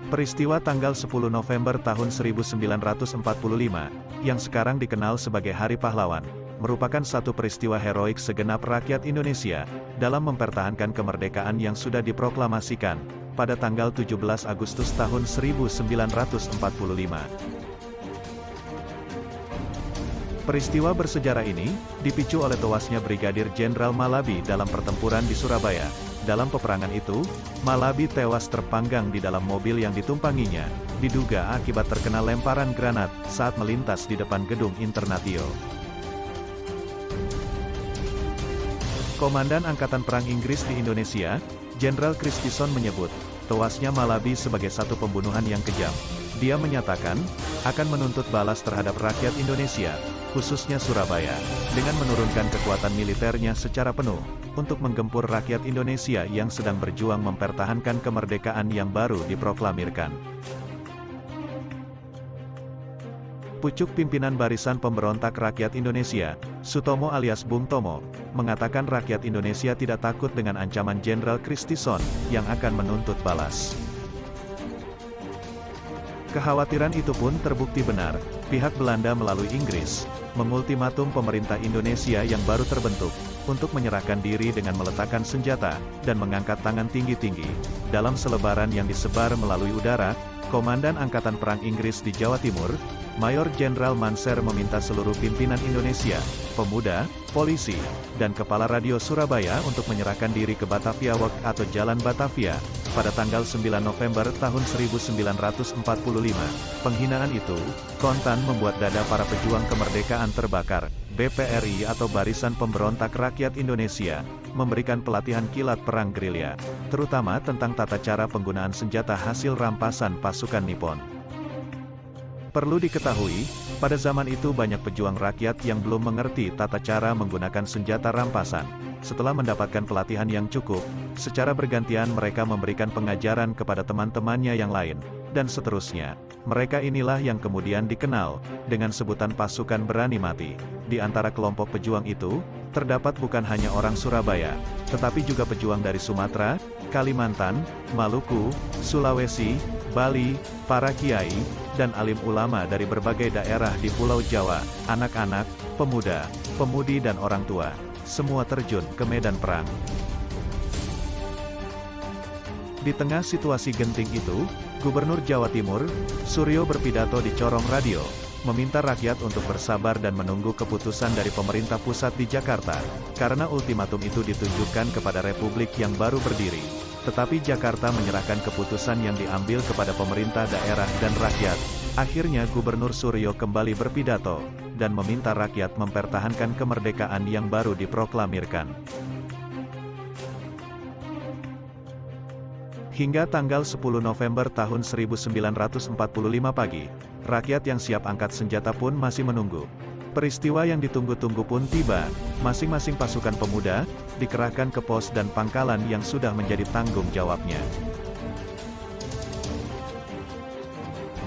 Peristiwa tanggal 10 November tahun 1945, yang sekarang dikenal sebagai Hari Pahlawan, merupakan satu peristiwa heroik segenap rakyat Indonesia, dalam mempertahankan kemerdekaan yang sudah diproklamasikan, pada tanggal 17 Agustus tahun 1945. Peristiwa bersejarah ini, dipicu oleh tewasnya Brigadir Jenderal Malabi dalam pertempuran di Surabaya. Dalam peperangan itu, Malabi tewas terpanggang di dalam mobil yang ditumpanginya, diduga akibat terkena lemparan granat saat melintas di depan gedung Internatio. Komandan Angkatan Perang Inggris di Indonesia, Jenderal Christison menyebut, tewasnya Malabi sebagai satu pembunuhan yang kejam. Dia menyatakan, akan menuntut balas terhadap rakyat Indonesia, khususnya Surabaya, dengan menurunkan kekuatan militernya secara penuh, untuk menggempur rakyat Indonesia yang sedang berjuang mempertahankan kemerdekaan yang baru diproklamirkan. Pucuk pimpinan Barisan Pemberontak Rakyat Indonesia, Sutomo alias Bung Tomo, mengatakan rakyat Indonesia tidak takut dengan ancaman Jenderal Christison, yang akan menuntut balas. Kekhawatiran itu pun terbukti benar. Pihak Belanda melalui Inggris, mengultimatum pemerintah Indonesia yang baru terbentuk, untuk menyerahkan diri dengan meletakkan senjata, dan mengangkat tangan tinggi-tinggi. Dalam selebaran yang disebar melalui udara, Komandan Angkatan Perang Inggris di Jawa Timur, Mayor Jenderal Manser meminta seluruh pimpinan Indonesia, pemuda, polisi, dan kepala radio Surabaya untuk menyerahkan diri ke Batavia Walk atau Jalan Batavia, pada tanggal 9 November tahun 1945. Penghinaan itu, kontan membuat dada para pejuang kemerdekaan terbakar. BPRI atau Barisan Pemberontak Rakyat Indonesia, memberikan pelatihan kilat perang gerilya, terutama tentang tata cara penggunaan senjata hasil rampasan pasukan Nippon. Perlu diketahui, pada zaman itu banyak pejuang rakyat yang belum mengerti tata cara menggunakan senjata rampasan. Setelah mendapatkan pelatihan yang cukup, secara bergantian mereka memberikan pengajaran kepada teman-temannya yang lain, dan seterusnya. Mereka inilah yang kemudian dikenal dengan sebutan pasukan berani mati. Di antara kelompok pejuang itu, terdapat bukan hanya orang Surabaya, tetapi juga pejuang dari Sumatera, Kalimantan, Maluku, Sulawesi, Bali, para kiai, dan alim ulama dari berbagai daerah di Pulau Jawa, anak-anak, pemuda, pemudi dan orang tua, semua terjun ke medan perang. Di tengah situasi genting itu, Gubernur Jawa Timur, Suryo berpidato di Corong Radio, meminta rakyat untuk bersabar dan menunggu keputusan dari pemerintah pusat di Jakarta, karena ultimatum itu ditujukan kepada Republik yang baru berdiri. Tetapi Jakarta menyerahkan keputusan yang diambil kepada pemerintah daerah dan rakyat. Akhirnya Gubernur Suryo kembali berpidato, dan meminta rakyat mempertahankan kemerdekaan yang baru diproklamirkan. Hingga tanggal 10 November tahun 1945 pagi, rakyat yang siap angkat senjata pun masih menunggu. Peristiwa yang ditunggu-tunggu pun tiba, masing-masing pasukan pemuda, dikerahkan ke pos dan pangkalan yang sudah menjadi tanggung jawabnya.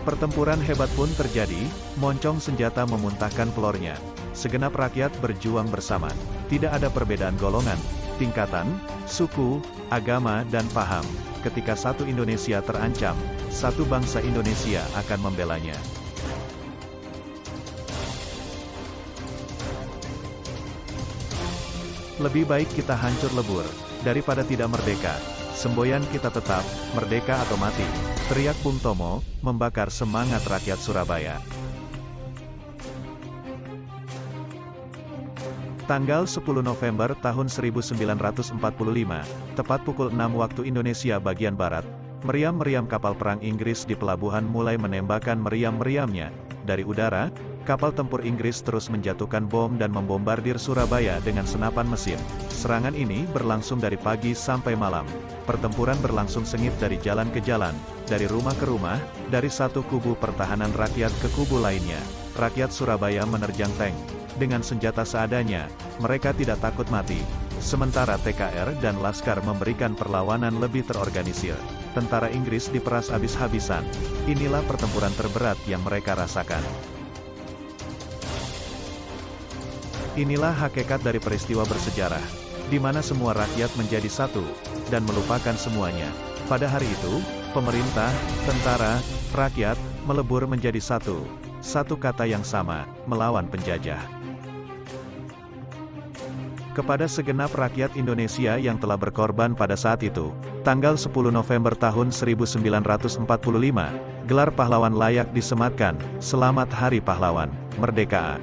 Pertempuran hebat pun terjadi, moncong senjata memuntahkan pelornya. Segenap rakyat berjuang bersama, tidak ada perbedaan golongan, tingkatan, suku, agama dan paham. Ketika satu Indonesia terancam, satu bangsa Indonesia akan membelanya. Lebih baik kita hancur lebur, daripada tidak merdeka. Semboyan kita tetap, merdeka atau mati, teriak Bung Tomo, membakar semangat rakyat Surabaya. Tanggal 10 November tahun 1945, tepat pukul 6 waktu Indonesia bagian Barat, meriam-meriam kapal perang Inggris di pelabuhan mulai menembakkan meriam-meriamnya. Dari udara, kapal tempur Inggris terus menjatuhkan bom dan membombardir Surabaya dengan senapan mesin. Serangan ini berlangsung dari pagi sampai malam. Pertempuran berlangsung sengit dari jalan ke jalan, dari rumah ke rumah, dari satu kubu pertahanan rakyat ke kubu lainnya. Rakyat Surabaya menerjang tank. Dengan senjata seadanya, mereka tidak takut mati. Sementara TKR dan Laskar memberikan perlawanan lebih terorganisir. Tentara Inggris diperas habis-habisan. Inilah pertempuran terberat yang mereka rasakan. Inilah hakikat dari peristiwa bersejarah, di mana semua rakyat menjadi satu, dan melupakan semuanya. Pada hari itu, Pemerintah, tentara, rakyat, melebur menjadi satu. Satu kata yang sama, melawan penjajah. Kepada segenap rakyat Indonesia yang telah berkorban pada saat itu, tanggal 10 November tahun 1945, gelar pahlawan layak disematkan, Selamat Hari Pahlawan, Merdeka!